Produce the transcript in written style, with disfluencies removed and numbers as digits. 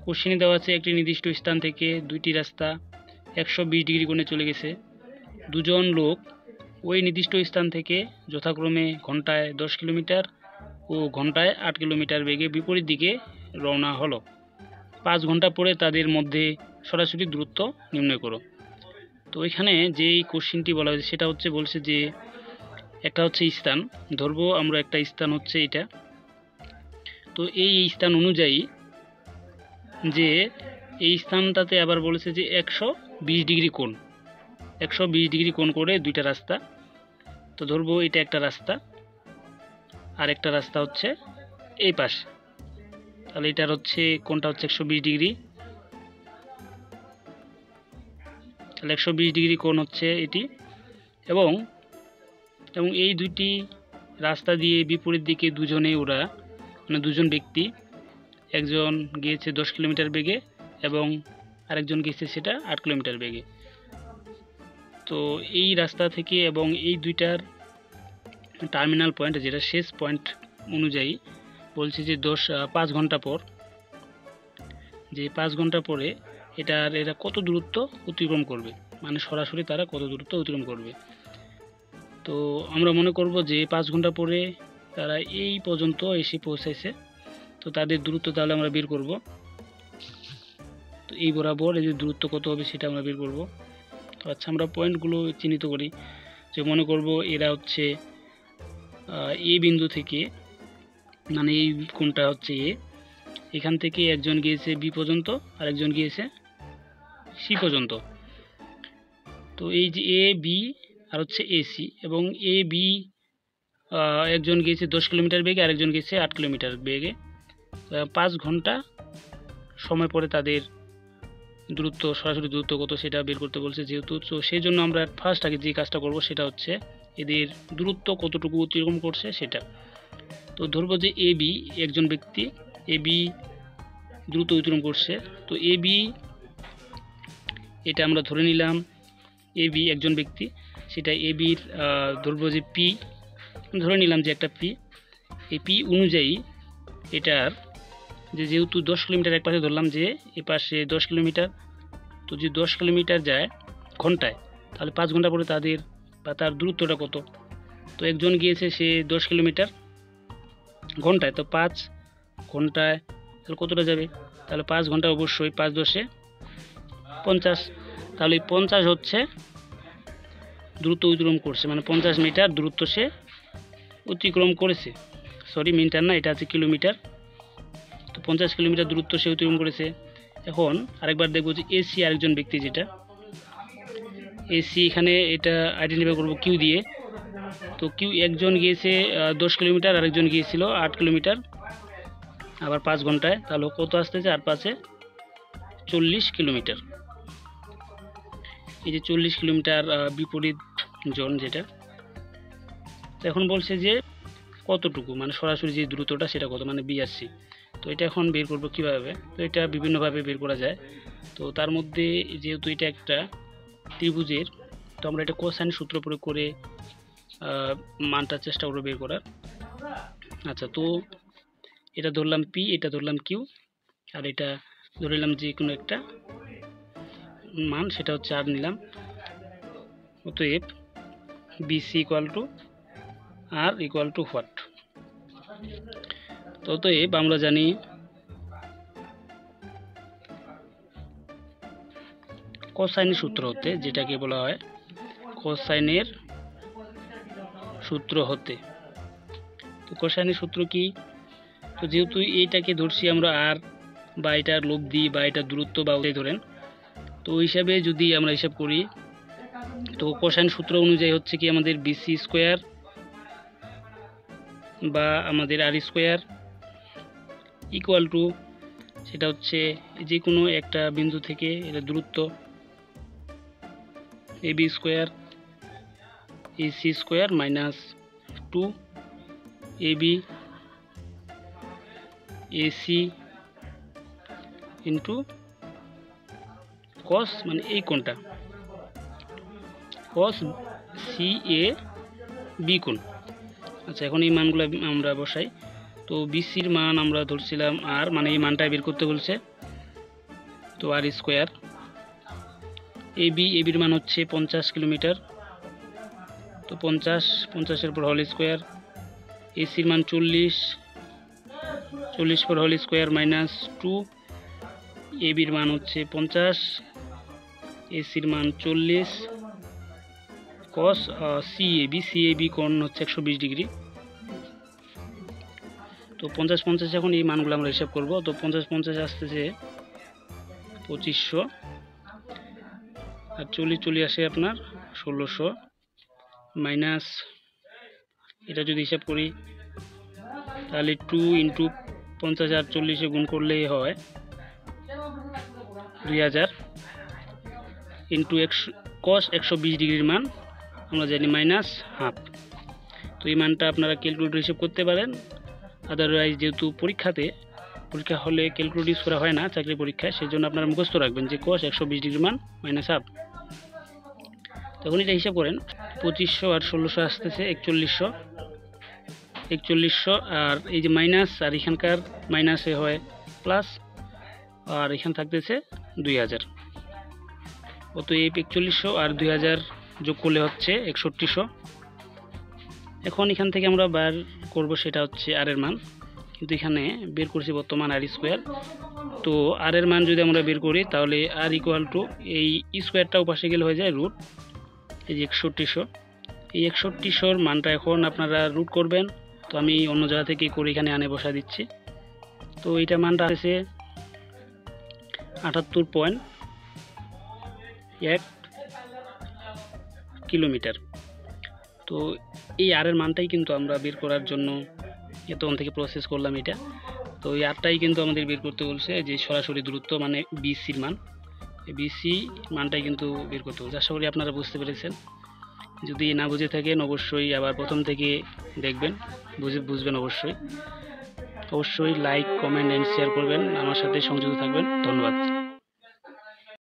কোশ্চেনে দেওয়া আছে একটি নির্দিষ্ট স্থান থেকে দুইটি রাস্তা 120 ডিগ্রি কোণে চলে গেছে। দুজন লোক ওই নির্দিষ্ট স্থান থেকে যথাক্রমে ঘন্টায় 10 কিলোমিটার ও ঘন্টায় 8 কিলোমিটার বেগে বিপরীত দিকে রওনা হলো। 5 ঘন্টা পরে তাদের মধ্যে সরাসরি দূরত্ব নির্ণয় করো। তো এখানে যেই কোশ্চেনটি বলা হয়েছে সেটা হচ্ছে বলছে যে একটা হচ্ছে স্থান, ধরবো আমরা একটা স্থান হচ্ছে এটা। তো এই স্থান অনুযায়ী যে এই স্থানটাতে আবার বলেছে যে 120 ডিগ্রি কোণ, 120 ডিগ্রি কোণ করে দুইটা রাস্তা। তো ধরবো এটা একটা রাস্তা আর একটা রাস্তা হচ্ছে এই পাশে, তাহলে এটার হচ্ছে কোণটা হচ্ছে 120 ডিগ্রি, তাহলে 120 ডিগ্রি কোণ হচ্ছে এটি। এবং এই দুইটি রাস্তা দিয়ে বিপরীত দিকে দুজনে ওরা মানে দুজন ব্যক্তি, একজন গিয়েছে 10 কিলোমিটার বেগে এবং আরেকজন গিয়েছে সেটা 8 কিলোমিটার বেগে। তো এই রাস্তা থেকে এবং এই দুইটার টার্মিনাল পয়েন্ট যেটা শেষ পয়েন্ট অনুযায়ী বলছে যে 5 ঘন্টা পর, যে 5 ঘন্টা পরে এরা কত দূরত্ব অতিক্রম করবে, মানে সরাসরি তারা কত দূরত্ব অতিক্রম করবে। তো আমরা মনে করব যে 5 ঘন্টা পরে তারা এই পর্যন্ত এসে পৌঁছাইছে, তো তাদের দূরত্ব তাহলে আমরা বের করব। তো এই বরাবর এই যে দূরত্ব কত হবে সেটা আমরা বের করব। তো আচ্ছা, আমরা পয়েন্টগুলো চিহ্নিত করি। যে মনে করব এরা হচ্ছে এ বিন্দু থেকে, মানে এই কোণটা হচ্ছে এ, এখান থেকে একজন গিয়েছে বি পর্যন্ত আর একজন গিয়েছে সি পর্যন্ত। তো এই যে এ বি আর হচ্ছে এসি, এবং এ বি একজন গিয়েছে 10 কিলোমিটার বেগে আর একজন গিয়েছে 8 কিলোমিটার বেগে। 5 ঘন্টা সময় পরে তাদের দূরত্ব, সরাসরি দূরত্ব কত সেটা বের করতে বলছে যেহেতু। তো সেই জন্য আমরা ফার্স্ট আগে যে কাজটা করব সেটা হচ্ছে এদের দূরত্ব কতটুকু অতিক্রম করছে সেটা। তো ধরবো যে এ বি একজন ব্যক্তি, এ বি দ্রুত অতিক্রম করছে। তো এ বি এটা আমরা ধরে নিলাম এ বি একজন ব্যক্তি, সেটা এ বির ধরবো যে পি, ধরে নিলাম যে একটা পি। এই পি অনুযায়ী এটার যেহেতু 10 কিলোমিটার এক পাশে ধরলাম যে এ পাশে 10 কিলোমিটার, তো যদি 10 কিলোমিটার যায় ঘন্টায়, তাহলে 5 ঘন্টা পরে তাদের বা তার দূরত্বটা কত। তো একজন গিয়েছে সে 10 কিলোমিটার ঘন্টায়, তো 5 ঘন্টায় তাহলে কতটা যাবে, তাহলে 5 ঘন্টা অবশ্যই 5 10 50, তাহলে 50 হচ্ছে দূরত্ব অতিক্রম করছে, মানে 50 মিটার দূরত্ব সে অতিক্রম করেছে। সরি, মিটার না, এটা আছে কিলোমিটার। তো 50 কিলোমিটার দূরত্ব সে অতিক্রম করেছে। এখন আরেকবার দেখবো যে এসি আরেকজন ব্যক্তি, যেটা এসি এখানে এটা আইডেন্টিফাই করবো কিউ দিয়ে। তো কিউ একজন গিয়েছে 10 কিলোমিটার আরেকজন গিয়েছিল 8 কিলোমিটার, আবার 5 ঘন্টায়, তাহলে কত আসতেছে 8 5 40 কিলোমিটার। এই যে 40 কিলোমিটার বিপরীত জোন যেটা। এখন বলছে যে কতটুকু, মানে সরাসরি যে দূরত্বটা সেটা কত, মানে বি আর সি। তো এটা এখন বের করবো কিভাবে, তো এটা বিভিন্নভাবে বের করা যায়। তো তার মধ্যে যেহেতু এটা একটা ত্রিভুজের, তো আমরা এটা কোসাইন সূত্র প্রয়োগ করে মানটা চেষ্টা করবো বের করার। আচ্ছা, তো এটা ধরলাম পি, এটা ধরলাম কিউ, আর এটা ধরে নিলাম যে কোনো একটা মান, সেটা হচ্ছে আর নিলাম। অতএব BC equal to R equal to what. তো অতএব আমরা জানি কোসাইনের সূত্র হতে, যেটাকে বলা হয় কোসাইনের সূত্র হতে। তো কোসাইনের সূত্র কি, তো যেহেতু এইটাকে ধরছি আমরা আর, বা এটার লব্ধি বা এটা দূরত্ব বা ধরেন, তো ওই হিসাবে যদি আমরা হিসাব করি, তো কোসাইন সূত্র অনুযায়ী হচ্ছে কি আমাদের বিসি স্কোয়ার বা আমাদের আর স্কোয়ার ইকুয়াল টু, সেটা হচ্ছে যে কোনো একটা বিন্দু থেকে এটা দূরত্ব A B square AC square minus 2 A B AC into cos, মানে এই কোণটা কস সি এ বি কোণ। আচ্ছা, এখন এই মানগুলো আমরা বসাই। তো বিসির মান আমরা ধরছিলাম আর, মানে এই মানটা বের করতে বলছে। তো আর স্কোয়ার। এবির মান হচ্ছে 50 কিলোমিটার, তো 50-50-এর পর হোল স্কোয়ার। এসির মান 40 পর হোল স্কোয়ার মাইনাস 2। এবির মান হচ্ছে 50, এসির মান 40 কস সিএবি কোণ হচ্ছে 120 ডিগ্রি। তো 50-50 এখন এই মানগুলো আমরা হিসাব করব। তো 50-50 আসতেছে 2500, আর 40 আসে আপনার 1600 মাইনাস, এটা যদি হিসাব করি তাহলে 2 ইন্টু 50 আর 40 গুণ করলেই হয় 2000 ইন্টু কস 120 ডিগ্রির মান আমরা জানি মাইনাস হাফ। তো এই মানটা আপনারা ক্যালকুলেটর হিসেব করতে পারেন। আদারওয়াইজ যেহেতু পরীক্ষা হলে ক্যালকুলেটর ইউজ করা হয় না চাকরি পরীক্ষায়, সেই জন্য আপনারা মুখস্থ রাখবেন যে কস 120 ডিগ্রির মান মাইনাস হাফ। তখন এটা হিসাব করেন 2500 আর 1600 আসতেছে 4100, আর এই যে মাইনাস আর এখানকার মাইনাসে হয় প্লাস, আর এখানে থাকতেছে 2000। অতএব 4100 আর 2000 যোগ করলে হচ্ছে 6100। এখন এখান থেকে আমরা বার করব সেটা হচ্ছে আর এর মান, কিন্তু এখানে বের করছি বর্তমান আর স্কোয়ার। তো আর এর মান যদি আমরা বের করি তাহলে আর ইকুয়াল টু এই স্কোয়ারটাও পাশে গেলে হয়ে যায় রুট, এই যে 6100। এই 6100-র মানটা এখন আপনারা রুট করবেন। তো আমি অন্য জায়গা থেকে করে এখানে আনে বসা দিচ্ছি। তো এইটা মানটা আছে 78.1 কিলোমিটার। তো এই আর এর মানটাই কিন্তু আমরা বের করার জন্য তখন থেকে প্রসেস করলাম এটা। তো এই আরটাই কিন্তু আমাদের বের করতে বলছে, যে সরাসরি দূরত্ব মানে বিসির মান, বিসি মানটাই কিন্তু বের করতে বলছে। আশা করি আপনারা বুঝতে পেরেছেন। যদি না বুঝে থাকেন অবশ্যই আবার প্রথম থেকে দেখবেন, বুঝবেন অবশ্যই লাইক, কমেন্ট এন্ড শেয়ার করবেন, আমার সাথে সংযুক্ত থাকবেন। ধন্যবাদ।